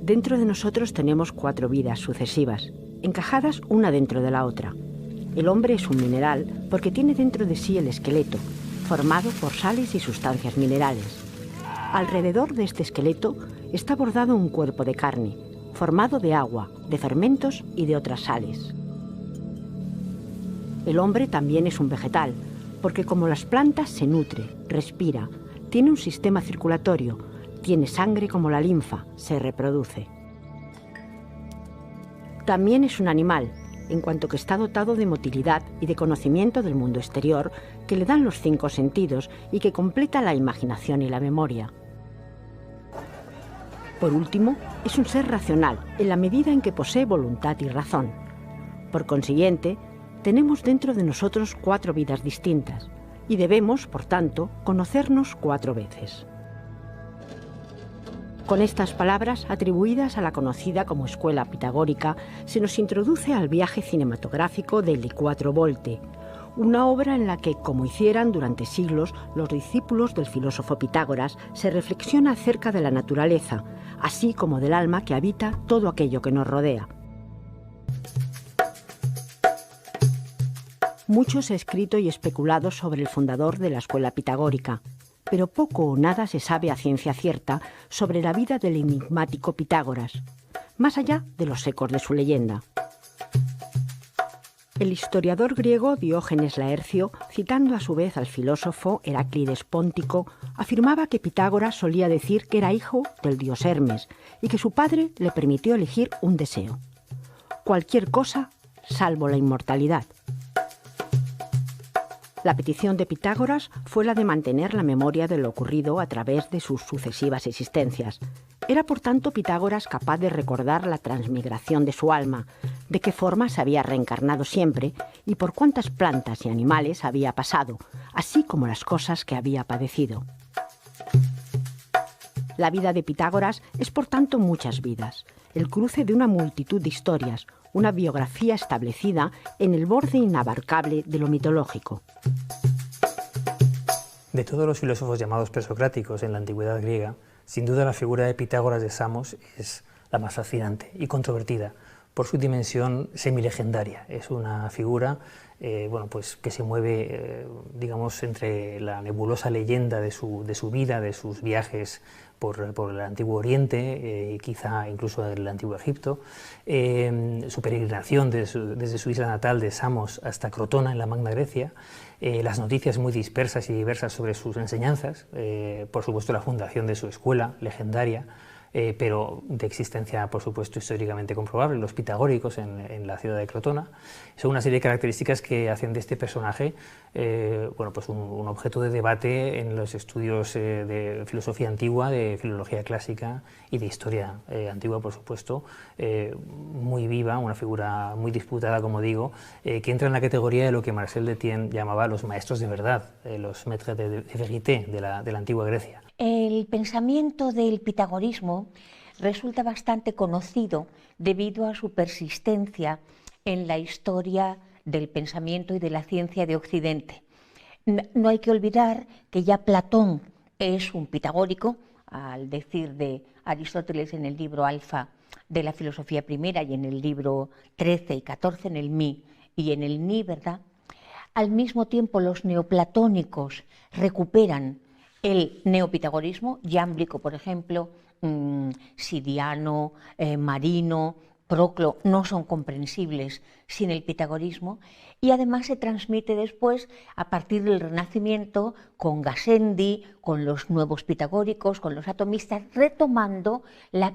Dentro de nosotros tenemos 4 vidas sucesivas, encajadas una dentro de la otra. El hombre es un mineral porque tiene dentro de sí el esqueleto, formado por sales y sustancias minerales. Alrededor de este esqueleto está bordado un cuerpo de carne, formado de agua, de fermentos y de otras sales. El hombre también es un vegetal, porque como las plantas se nutre, respira, tiene un sistema circulatorio, tiene sangre como la linfa, se reproduce. También es un animal, en cuanto que está dotado de motilidad y de conocimiento del mundo exterior que le dan los 5 sentidos y que completa la imaginación y la memoria. Por último, es un ser racional en la medida en que posee voluntad y razón. Por consiguiente, tenemos dentro de nosotros 4 vidas distintas y debemos, por tanto, conocernos 4 veces. Con estas palabras, atribuidas a la conocida como Escuela Pitagórica, se nos introduce al viaje cinematográfico del I4 Volte, una obra en la que, como hicieran durante siglos los discípulos del filósofo Pitágoras, se reflexiona acerca de la naturaleza, así como del alma que habita todo aquello que nos rodea. Mucho se ha escrito y especulado sobre el fundador de la Escuela Pitagórica, pero poco o nada se sabe a ciencia cierta sobre la vida del enigmático Pitágoras, más allá de los ecos de su leyenda. El historiador griego Diógenes Laercio, citando a su vez al filósofo Heráclides Póntico, afirmaba que Pitágoras solía decir que era hijo del dios Hermes y que su padre le permitió elegir un deseo: cualquier cosa salvo la inmortalidad. La petición de Pitágoras fue la de mantener la memoria de lo ocurrido a través de sus sucesivas existencias. Era, por tanto, Pitágoras capaz de recordar la transmigración de su alma, de qué forma se había reencarnado siempre y por cuántas plantas y animales había pasado, así como las cosas que había padecido. La vida de Pitágoras es, por tanto, muchas vidas, el cruce de una multitud de historias, una biografía establecida en el borde inabarcable de lo mitológico. De todos los filósofos llamados presocráticos en la antigüedad griega, sin duda la figura de Pitágoras de Samos es la más fascinante y controvertida por su dimensión semilegendaria. Es una figura que se mueve digamos, entre la nebulosa leyenda de su vida, de sus viajes por el Antiguo Oriente y quizá incluso del Antiguo Egipto, su peregrinación desde su isla natal de Samos hasta Crotona en la Magna Grecia, las noticias muy dispersas y diversas sobre sus enseñanzas, por supuesto la fundación de su escuela legendaria, pero de existencia, por supuesto, históricamente comprobable, los pitagóricos en la ciudad de Crotona. Son una serie de características que hacen de este personaje un objeto de debate en los estudios de filosofía antigua, de filología clásica y de historia antigua, por supuesto, muy viva, una figura muy disputada, como digo, que entra en la categoría de lo que Marcel Détienne llamaba los maestros de verdad, los maîtres de vérité de la antigua Grecia. El pensamiento del pitagorismo resulta bastante conocido debido a su persistencia en la historia del pensamiento y de la ciencia de Occidente. No hay que olvidar que ya Platón es un pitagórico, al decir de Aristóteles en el libro Alfa de la filosofía primera y en el libro 13 y 14 en el Mi y en el Ni, ¿verdad? Al mismo tiempo los neoplatónicos recuperan el neopitagorismo, Iámblico, por ejemplo, Siriano, Marino, Proclo, no son comprensibles sin el pitagorismo, y además se transmite después a partir del Renacimiento con Gassendi, con los nuevos pitagóricos, con los atomistas, retomando la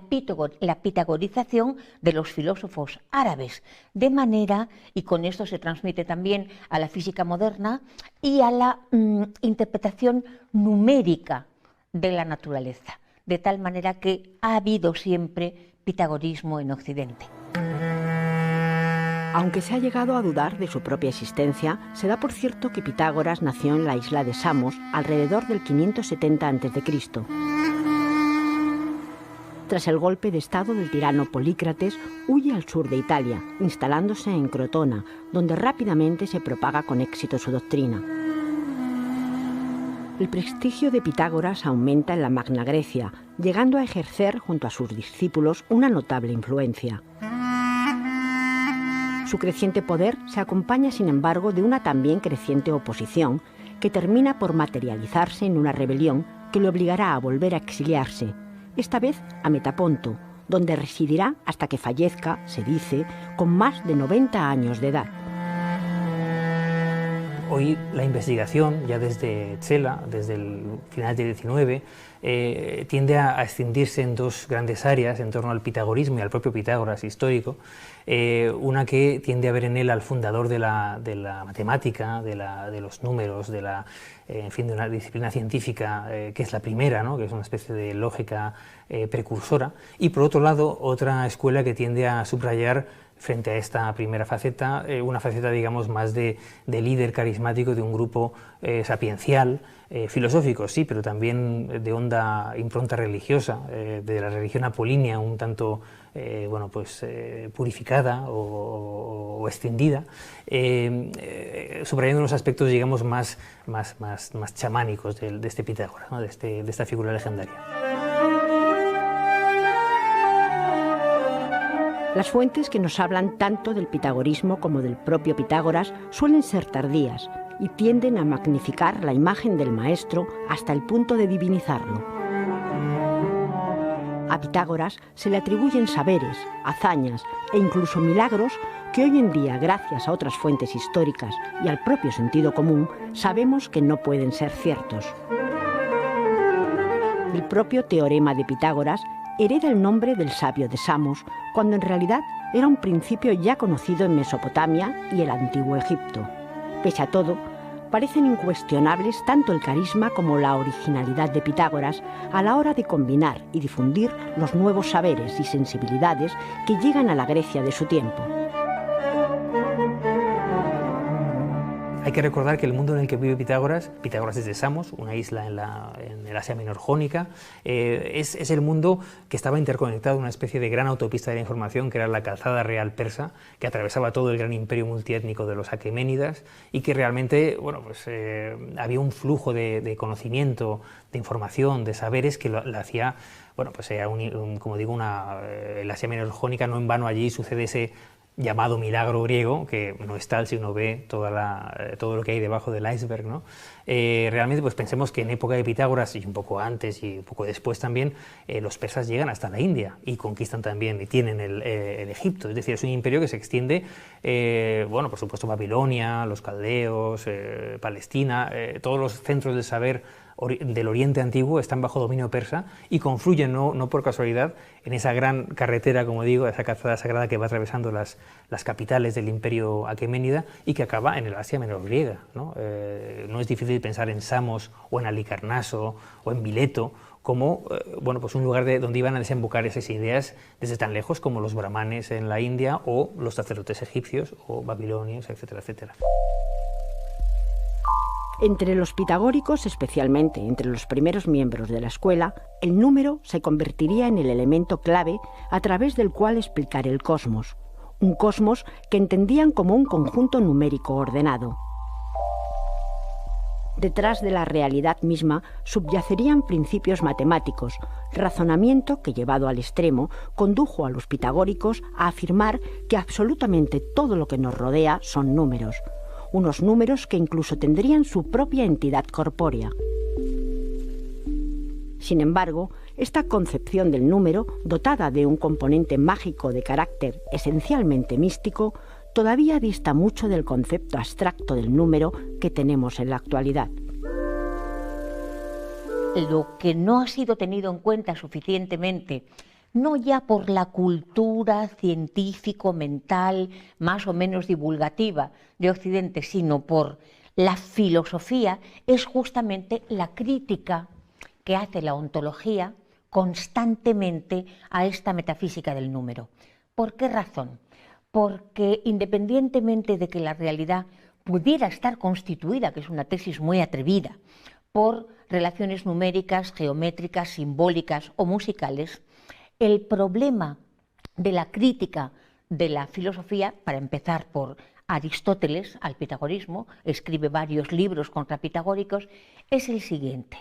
pitagorización de los filósofos árabes, de manera, y con esto se transmite también a la física moderna y a la interpretación numérica de la naturaleza, de tal manera que ha habido siempre pitagorismo en Occidente. Aunque se ha llegado a dudar de su propia existencia, se da por cierto que Pitágoras nació en la isla de Samos alrededor del 570 a.C. Tras el golpe de estado del tirano Polícrates, huye al sur de Italia, instalándose en Crotona, donde rápidamente se propaga con éxito su doctrina. El prestigio de Pitágoras aumenta en la Magna Grecia, llegando a ejercer junto a sus discípulos una notable influencia. Su creciente poder se acompaña, sin embargo, de una también creciente oposición que termina por materializarse en una rebelión que le obligará a volver a exiliarse, esta vez a Metaponto, donde residirá hasta que fallezca, se dice, con más de 90 años de edad. Hoy la investigación, ya desde Cela, desde el final del XIX, tiende a escindirse en dos grandes áreas en torno al pitagorismo y al propio Pitágoras histórico. Una que tiende a ver en él al fundador de la matemática, de los números, en fin, de una disciplina científica que es la primera, ¿no?, que es una especie de lógica precursora. Y por otro lado, otra escuela que tiende a subrayar frente a esta primera faceta, una faceta, digamos, más de líder carismático de un grupo sapiencial, filosófico, sí, pero también de honda impronta religiosa, de la religión apolínea, un tanto bueno, pues, purificada o extendida, subrayando unos aspectos, digamos, más chamánicos de este Pitágoras, ¿no?, de esta figura legendaria. Las fuentes que nos hablan tanto del pitagorismo como del propio Pitágoras suelen ser tardías y tienden a magnificar la imagen del maestro hasta el punto de divinizarlo. A Pitágoras se le atribuyen saberes, hazañas e incluso milagros que hoy en día, gracias a otras fuentes históricas y al propio sentido común, sabemos que no pueden ser ciertos. El propio teorema de Pitágoras hereda el nombre del sabio de Samos, cuando en realidad era un principio ya conocido en Mesopotamia y el antiguo Egipto. Pese a todo, parecen incuestionables tanto el carisma como la originalidad de Pitágoras a la hora de combinar y difundir los nuevos saberes y sensibilidades que llegan a la Grecia de su tiempo. Hay que recordar que el mundo en el que vive Pitágoras es de Samos, una isla en el Asia Menor jónica, es el mundo que estaba interconectado en una especie de gran autopista de la información, que era la calzada real persa, que atravesaba todo el gran imperio multiétnico de los aqueménidas, y que realmente, bueno, pues, había un flujo de conocimiento, de información, de saberes que lo hacía, bueno, pues, como digo, el Asia Menor jónica. No en vano allí sucede ese llamado milagro griego, que no es tal si uno ve todo lo que hay debajo del iceberg, ¿no? Realmente, pues pensemos que en época de Pitágoras, y un poco antes y un poco después también, los persas llegan hasta la India y conquistan también y tienen el Egipto. Es decir, es un imperio que se extiende, bueno, por supuesto Babilonia, los caldeos, Palestina, todos los centros del saber del Oriente Antiguo están bajo dominio persa y confluyen, no por casualidad, en esa gran carretera, como digo, esa calzada sagrada que va atravesando las capitales del imperio aqueménida y que acaba en el Asia Menor griega, ¿no? No es difícil pensar en Samos o en Halicarnaso o en Mileto como bueno, pues un lugar donde iban a desembocar esas ideas desde tan lejos como los brahmanes en la India o los sacerdotes egipcios o babilonios, etcétera, etcétera. Entre los pitagóricos, especialmente entre los primeros miembros de la escuela, el número se convertiría en el elemento clave a través del cual explicar el cosmos, un cosmos que entendían como un conjunto numérico ordenado. Detrás de la realidad misma subyacerían principios matemáticos, razonamiento que, llevado al extremo, condujo a los pitagóricos a afirmar que absolutamente todo lo que nos rodea son números, unos números que incluso tendrían su propia entidad corpórea. Sin embargo, esta concepción del número, dotada de un componente mágico de carácter esencialmente místico, todavía dista mucho del concepto abstracto del número que tenemos en la actualidad. Lo que no ha sido tenido en cuenta suficientemente, no ya por la cultura científico-mental más o menos divulgativa de Occidente, sino por la filosofía, es justamente la crítica que hace la ontología constantemente a esta metafísica del número. ¿Por qué razón? Porque independientemente de que la realidad pudiera estar constituida, que es una tesis muy atrevida, por relaciones numéricas, geométricas, simbólicas o musicales, el problema de la crítica de la filosofía, para empezar por Aristóteles al pitagorismo, escribe varios libros contrapitagóricos, es el siguiente: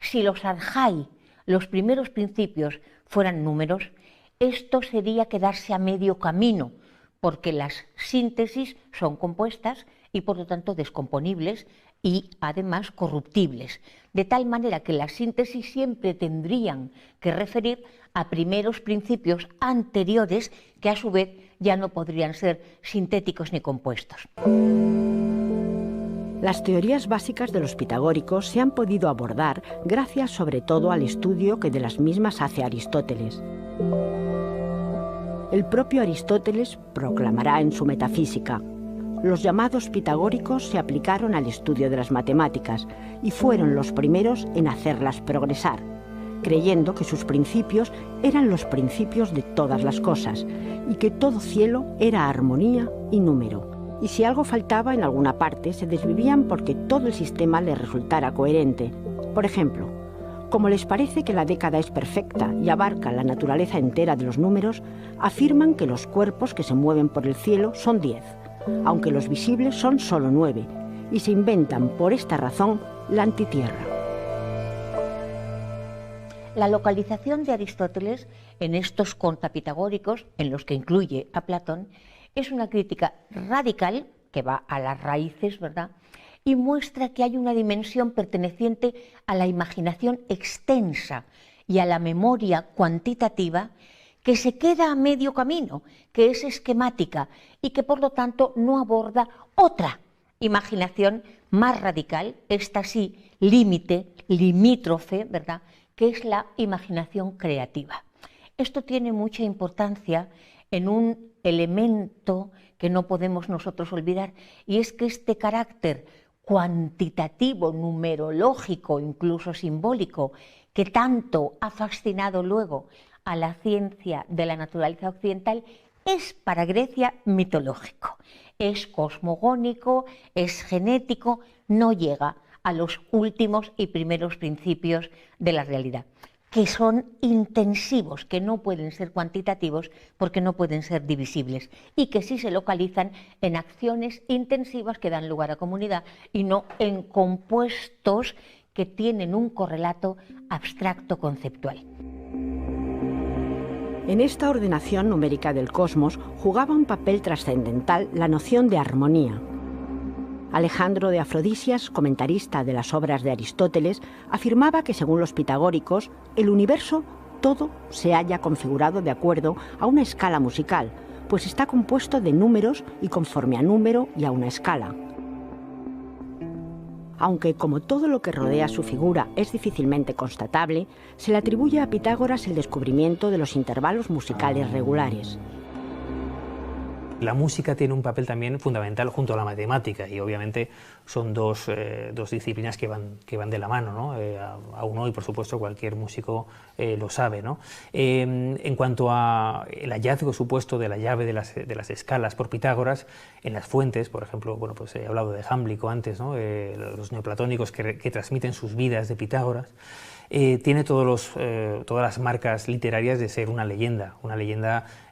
si los arjai, los primeros principios, fueran números, esto sería quedarse a medio camino, porque las síntesis son compuestas y por lo tanto descomponibles y además corruptibles, de tal manera que las síntesis siempre tendrían que referir a primeros principios anteriores que a su vez ya no podrían ser sintéticos ni compuestos. Las teorías básicas de los pitagóricos se han podido abordar gracias sobre todo al estudio que de las mismas hace Aristóteles. El propio Aristóteles proclamará en su Metafísica: los llamados pitagóricos se aplicaron al estudio de las matemáticas y fueron los primeros en hacerlas progresar, creyendo que sus principios eran los principios de todas las cosas y que todo cielo era armonía y número. Y si algo faltaba en alguna parte, se desvivían porque todo el sistema les resultara coherente. Por ejemplo, como les parece que la década es perfecta y abarca la naturaleza entera de los números, afirman que los cuerpos que se mueven por el cielo son 10, aunque los visibles son solo 9, y se inventan por esta razón la antitierra. La localización de Aristóteles en estos contrapitagóricos, en los que incluye a Platón, es una crítica radical que va a las raíces, ¿verdad?, y muestra que hay una dimensión perteneciente a la imaginación extensa y a la memoria cuantitativa que se queda a medio camino, que es esquemática y que por lo tanto no aborda otra imaginación más radical, esta sí límite, limítrofe, ¿verdad?, que es la imaginación creativa. Esto tiene mucha importancia en un elemento que no podemos nosotros olvidar, y es que este carácter cuantitativo, numerológico, incluso simbólico, que tanto ha fascinado luego a la ciencia de la naturaleza occidental, es para Grecia mitológico, es cosmogónico, es genético, no llega a los últimos y primeros principios de la realidad, que son intensivos, que no pueden ser cuantitativos porque no pueden ser divisibles, y que sí se localizan en acciones intensivas que dan lugar a comunidad y no en compuestos que tienen un correlato abstracto conceptual. En esta ordenación numérica del cosmos jugaba un papel trascendental la noción de armonía. Alejandro de Afrodisias, comentarista de las obras de Aristóteles, afirmaba que según los pitagóricos, el universo todo se halla configurado de acuerdo a una escala musical, pues está compuesto de números y conforme a número y a una escala. Aunque, como todo lo que rodea su figura es difícilmente constatable, se le atribuye a Pitágoras el descubrimiento de los intervalos musicales regulares. La música tiene un papel también fundamental junto a la matemática, y obviamente son dos disciplinas que van de la mano, ¿no? Aún hoy, por supuesto, cualquier músico lo sabe, ¿no? En cuanto a el hallazgo supuesto de la llave de las escalas por Pitágoras, en las fuentes, por ejemplo, bueno, pues he hablado de Jámblico antes, ¿no? Los neoplatónicos que transmiten sus vidas de Pitágoras, tiene todas las marcas literarias de ser una leyenda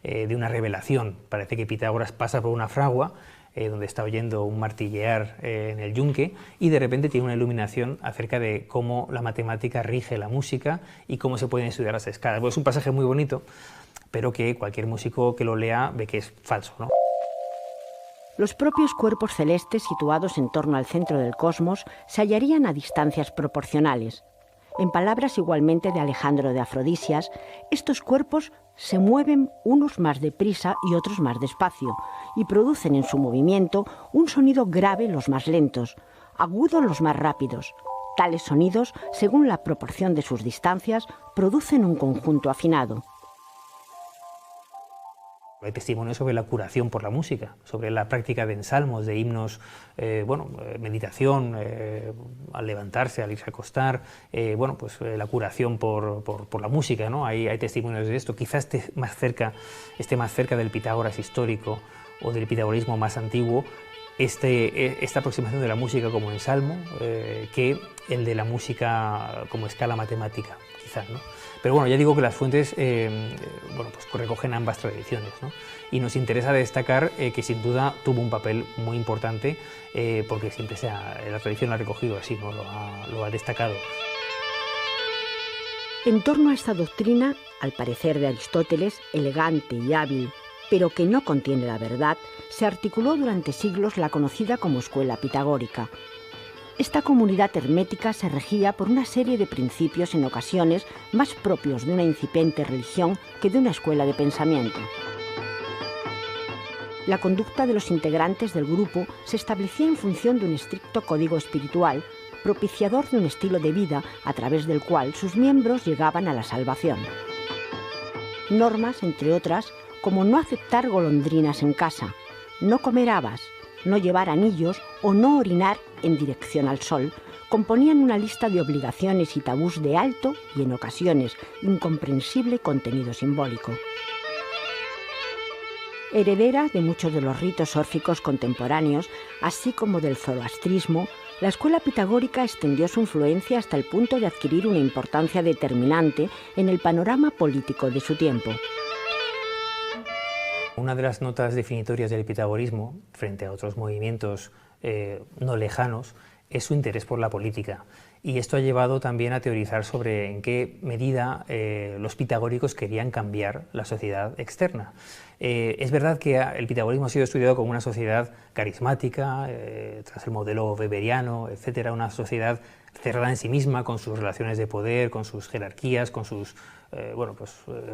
de una revelación. Parece que Pitágoras pasa por una fragua donde está oyendo un martillear en el yunque, y de repente tiene una iluminación acerca de cómo la matemática rige la música y cómo se pueden estudiar las escalas. Bueno, es un pasaje muy bonito, pero que cualquier músico que lo lea ve que es falso, ¿no? Los propios cuerpos celestes situados en torno al centro del cosmos se hallarían a distancias proporcionales. En palabras igualmente de Alejandro de Afrodisias, estos cuerpos se mueven unos más deprisa y otros más despacio, y producen en su movimiento un sonido grave los más lentos, agudo los más rápidos. Tales sonidos, según la proporción de sus distancias, producen un conjunto afinado. Hay testimonios sobre la curación por la música, sobre la práctica de ensalmos, de himnos, meditación, al levantarse, al irse a acostar, la curación por la música, ¿no? Hay testimonios de esto. Quizás esté más cerca del Pitágoras histórico o del pitagorismo más antiguo, esta aproximación de la música como ensalmo, que el de la música como escala matemática, quizás, ¿no? Pero bueno, ya digo que las fuentes bueno, pues recogen ambas tradiciones, ¿no? Y nos interesa destacar que sin duda tuvo un papel muy importante, porque siempre la tradición lo ha recogido así, ¿no? Lo ha destacado. En torno a esta doctrina, al parecer de Aristóteles, elegante y hábil, pero que no contiene la verdad, se articuló durante siglos la conocida como escuela pitagórica. Esta comunidad hermética se regía por una serie de principios en ocasiones más propios de una incipiente religión que de una escuela de pensamiento. La conducta de los integrantes del grupo se establecía en función de un estricto código espiritual, propiciador de un estilo de vida a través del cual sus miembros llegaban a la salvación. Normas, entre otras, como no aceptar golondrinas en casa, no comer habas, no llevar anillos o no orinar en dirección al sol, componían una lista de obligaciones y tabús de alto y, en ocasiones, incomprensible contenido simbólico. Heredera de muchos de los ritos órficos contemporáneos, así como del zoroastrismo, la escuela pitagórica extendió su influencia hasta el punto de adquirir una importancia determinante en el panorama político de su tiempo. Una de las notas definitorias del pitagorismo, frente a otros movimientos no lejanos, es su interés por la política. Y esto ha llevado también a teorizar sobre en qué medida los pitagóricos querían cambiar la sociedad externa. Es verdad que el pitagorismo ha sido estudiado como una sociedad carismática, tras el modelo weberiano, etcétera, una sociedad cerrada en sí misma, con sus relaciones de poder, con sus jerarquías, con sus,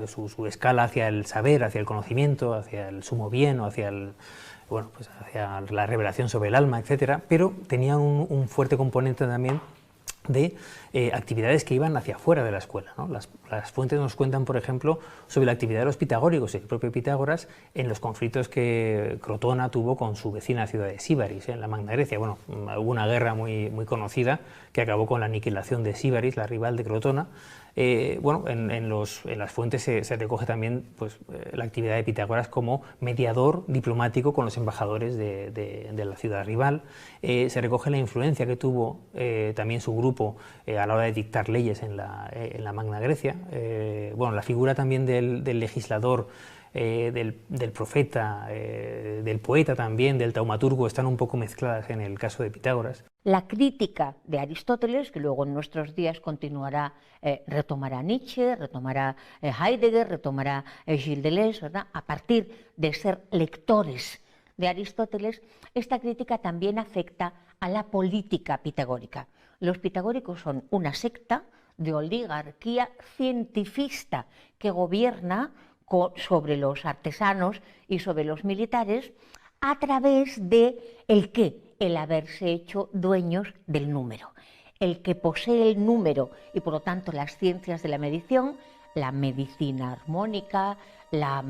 su escala hacia el saber, hacia el conocimiento, hacia el sumo bien o hacia hacia la revelación sobre el alma, etcétera, pero tenía un fuerte componente también de actividades que iban hacia afuera de la escuela, ¿no? Las fuentes nos cuentan, por ejemplo, sobre la actividad de los pitagóricos y el propio Pitágoras en los conflictos que Crotona tuvo con su vecina ciudad de Síbaris, en la Magna Grecia. Bueno, hubo una guerra muy conocida que acabó con la aniquilación de Síbaris, la rival de Crotona. En las fuentes se recoge también la actividad de Pitágoras como mediador diplomático con los embajadores de la ciudad rival. Se recoge la influencia que tuvo también su grupo a la hora de dictar leyes en la Magna Grecia. La figura también del legislador, del profeta, del poeta también, del taumaturgo, están un poco mezcladas en el caso de Pitágoras. La crítica de Aristóteles, que luego en nuestros días continuará, retomará Nietzsche, retomará Heidegger, retomará Gilles Deleuze, ¿verdad? A partir de ser lectores de Aristóteles, esta crítica también afecta a la política pitagórica. Los pitagóricos son una secta de oligarquía cientifista que gobierna sobre los artesanos y sobre los militares a través de el haberse hecho dueños del número, el que posee el número y por lo tanto las ciencias de la medición, la medicina armónica, la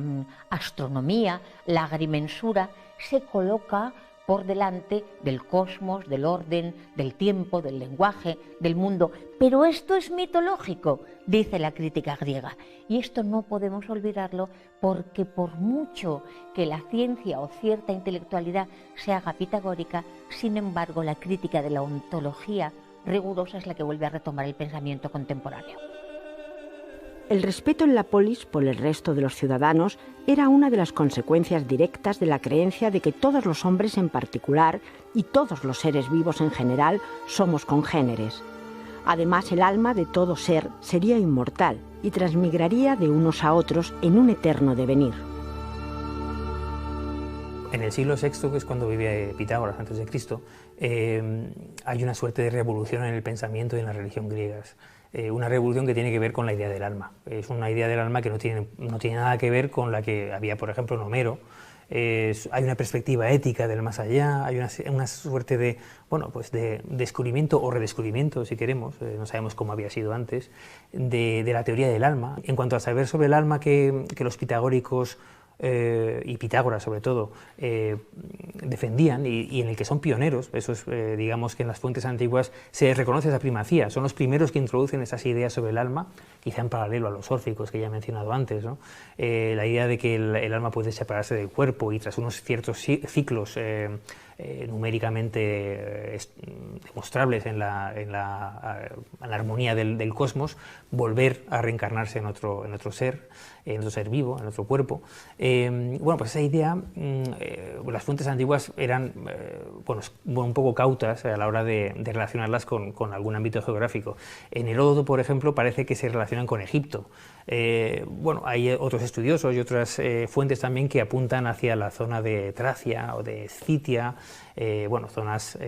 astronomía, la agrimensura, se coloca por delante del cosmos, del orden, del tiempo, del lenguaje, del mundo. Pero esto es mitológico, dice la crítica griega. Y esto no podemos olvidarlo porque por mucho que la ciencia o cierta intelectualidad se haga pitagórica, sin embargo la crítica de la ontología rigurosa es la que vuelve a retomar el pensamiento contemporáneo. El respeto en la polis por el resto de los ciudadanos era una de las consecuencias directas de la creencia de que todos los hombres en particular y todos los seres vivos en general somos congéneres. Además, el alma de todo ser sería inmortal y transmigraría de unos a otros en un eterno devenir. En el siglo VI, que es cuando vive Pitágoras antes de Cristo, hay una suerte de revolución en el pensamiento y en la religión griegas. Una revolución que tiene que ver con la idea del alma. Es una idea del alma que no tiene nada que ver con la que había, por ejemplo, en Homero. Hay una perspectiva ética del más allá, hay una suerte de descubrimiento o redescubrimiento, si queremos, no sabemos cómo había sido antes, de la teoría del alma. En cuanto a saber sobre el alma que los pitagóricos y Pitágoras sobre todo defendían y en el que son pioneros, eso es, digamos que en las fuentes antiguas se reconoce esa primacía, son los primeros que introducen esas ideas sobre el alma, quizá en paralelo a los órficos que ya he mencionado antes, ¿no? La idea de que el alma puede separarse del cuerpo y tras unos ciertos ciclos numéricamente demostrables en la armonía del cosmos, volver a reencarnarse en otro ser vivo, en otro cuerpo. Bueno, pues esa idea, las fuentes antiguas eran un poco cautas a la hora de relacionarlas con algún ámbito geográfico. En Heródoto, por ejemplo, parece que se relacionan con Egipto. Bueno, hay otros estudiosos y otras fuentes también que apuntan hacia la zona de Tracia o de Scitia, bueno, zonas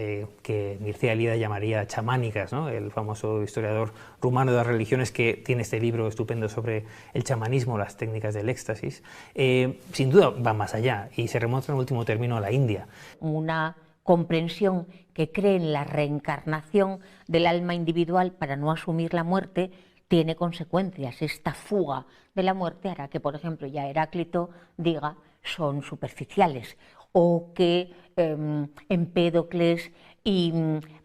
que Mircea Eliade llamaría chamánicas, ¿no? El famoso historiador rumano de las religiones que tiene este libro estupendo sobre el chamanismo, las técnicas del éxtasis. Sin duda va más allá y se remonta en último término a la India. Una comprensión que cree en la reencarnación del alma individual para no asumir la muerte tiene consecuencias. Esta fuga de la muerte hará que, por ejemplo, ya Heráclito diga son superficiales, o que Empédocles y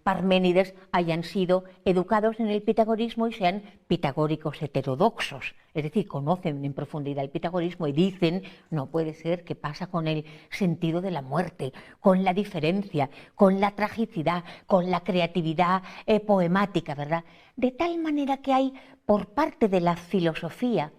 Parménides hayan sido educados en el pitagorismo y sean pitagóricos heterodoxos, es decir, conocen en profundidad el pitagorismo y dicen, no puede ser, ¿qué pasa con el sentido de la muerte, con la diferencia, con la tragicidad, con la creatividad poemática, ¿verdad? De tal manera que hay, por parte de la filosofía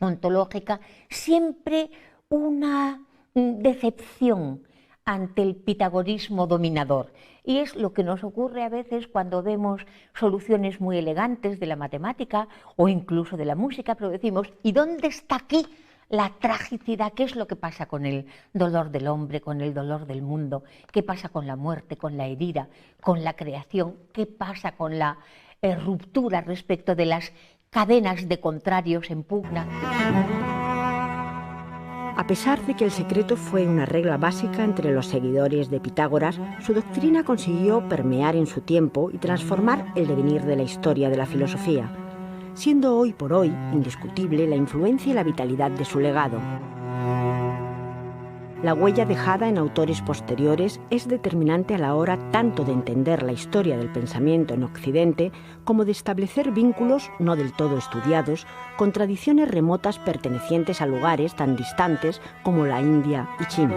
ontológica, siempre una decepción ante el pitagorismo dominador. Y es lo que nos ocurre a veces cuando vemos soluciones muy elegantes de la matemática o incluso de la música, pero decimos, ¿y dónde está aquí la tragicidad? ¿Qué es lo que pasa con el dolor del hombre, con el dolor del mundo? ¿Qué pasa con la muerte, con la herida, con la creación? ¿Qué pasa con la ruptura respecto de las cadenas de contrarios en pugna? A pesar de que el secreto fue una regla básica entre los seguidores de Pitágoras, su doctrina consiguió permear en su tiempo y transformar el devenir de la historia de la filosofía, siendo hoy por hoy indiscutible la influencia y la vitalidad de su legado. La huella dejada en autores posteriores es determinante a la hora tanto de entender la historia del pensamiento en Occidente como de establecer vínculos no del todo estudiados con tradiciones remotas pertenecientes a lugares tan distantes como la India y China.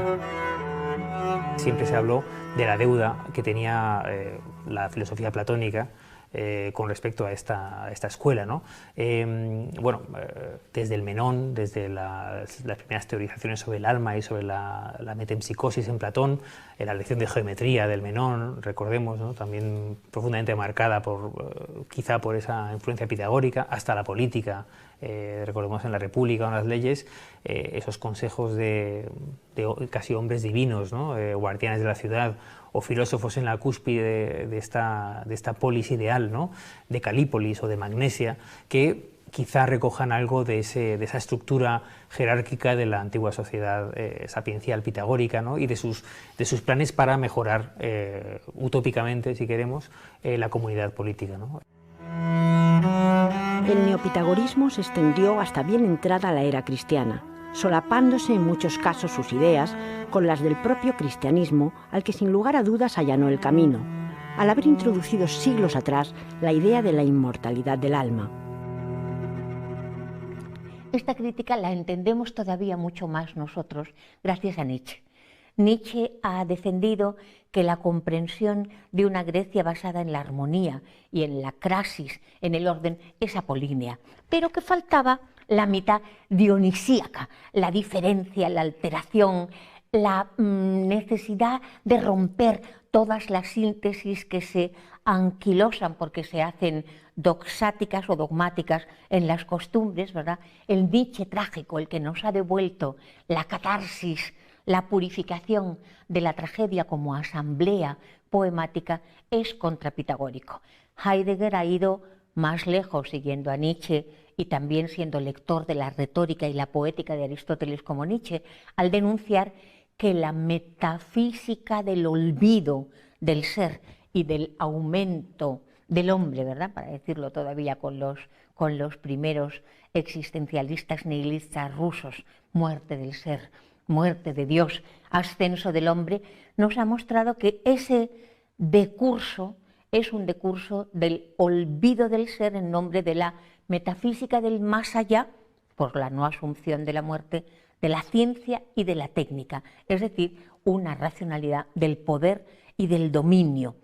Siempre se habló de la deuda que tenía la filosofía platónica con respecto a esta escuela, ¿no? Desde el Menón, desde las primeras teorizaciones sobre el alma y sobre la metempsicosis en Platón, la lección de geometría del Menón, recordemos, ¿no? También profundamente marcada quizá por esa influencia pitagórica, hasta la política, recordemos en la República o en las leyes, esos consejos de casi hombres divinos, ¿no? Guardianes de la ciudad, o filósofos en la cúspide de esta polis ideal, ¿no? De Calípolis o de Magnesia, que quizá recojan algo de esa estructura jerárquica de la antigua sociedad sapiencial pitagórica, ¿no? Y de sus planes para mejorar utópicamente, si queremos, la comunidad política, ¿no? El neopitagorismo se extendió hasta bien entrada la era cristiana, solapándose en muchos casos sus ideas con las del propio cristianismo, al que sin lugar a dudas allanó el camino, al haber introducido siglos atrás la idea de la inmortalidad del alma. Esta crítica la entendemos todavía mucho más nosotros gracias a Nietzsche. Nietzsche ha defendido que la comprensión de una Grecia basada en la armonía y en la crasis, en el orden, es apolínea, pero que faltaba la mitad dionisíaca, la diferencia, la alteración, la necesidad de romper todas las síntesis que se anquilosan porque se hacen doxáticas o dogmáticas en las costumbres, ¿verdad? El Nietzsche trágico, el que nos ha devuelto la catarsis, la purificación de la tragedia como asamblea poemática, es contrapitagórico. Heidegger ha ido más lejos siguiendo a Nietzsche y también siendo lector de la retórica y la poética de Aristóteles como Nietzsche, al denunciar que la metafísica del olvido del ser y del aumento del hombre, ¿verdad?, para decirlo todavía con los primeros existencialistas nihilistas rusos, muerte del ser, muerte de Dios, ascenso del hombre, nos ha mostrado que ese decurso es un decurso del olvido del ser en nombre de la metafísica del más allá, por la no asunción de la muerte, de la ciencia y de la técnica, es decir, una racionalidad del poder y del dominio.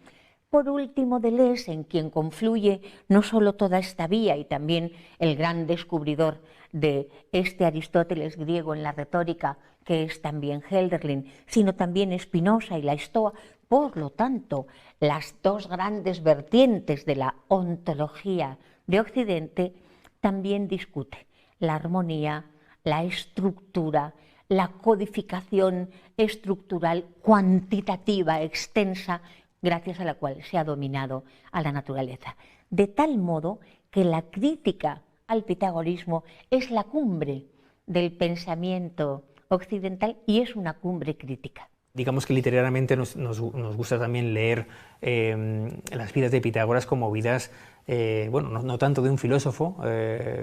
Por último, Deleuze, en quien confluye no solo toda esta vía y también el gran descubridor de este Aristóteles griego en la retórica, que es también Hölderlin, sino también Spinoza y la Estoa. Por lo tanto, las dos grandes vertientes de la ontología de Occidente también discute la armonía, la estructura, la codificación estructural cuantitativa extensa, gracias a la cual se ha dominado a la naturaleza. De tal modo que la crítica al pitagorismo es la cumbre del pensamiento occidental y es una cumbre crítica. Digamos que literariamente nos gusta también leer las vidas de Pitágoras como vidas, bueno, no tanto de un filósofo,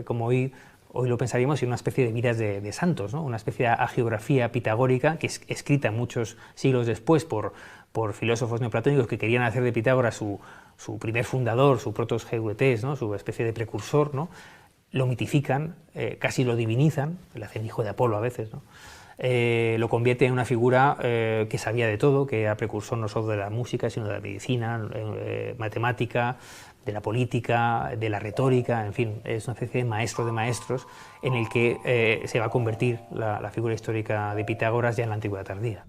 como hoy lo pensaríamos, sino una especie de vidas de santos, ¿no? Una especie de hagiografía pitagórica que es escrita muchos siglos después por filósofos neoplatónicos que querían hacer de Pitágoras su primer fundador, su protos geuetés, ¿no? Su especie de precursor, ¿no? Lo mitifican, casi lo divinizan, le hacen hijo de Apolo a veces, ¿no? Lo convierte en una figura que sabía de todo, que era precursor no solo de la música, sino de la medicina, matemática, de la política, de la retórica, en fin, es una especie de maestro de maestros en el que se va a convertir la figura histórica de Pitágoras ya en la antigüedad tardía.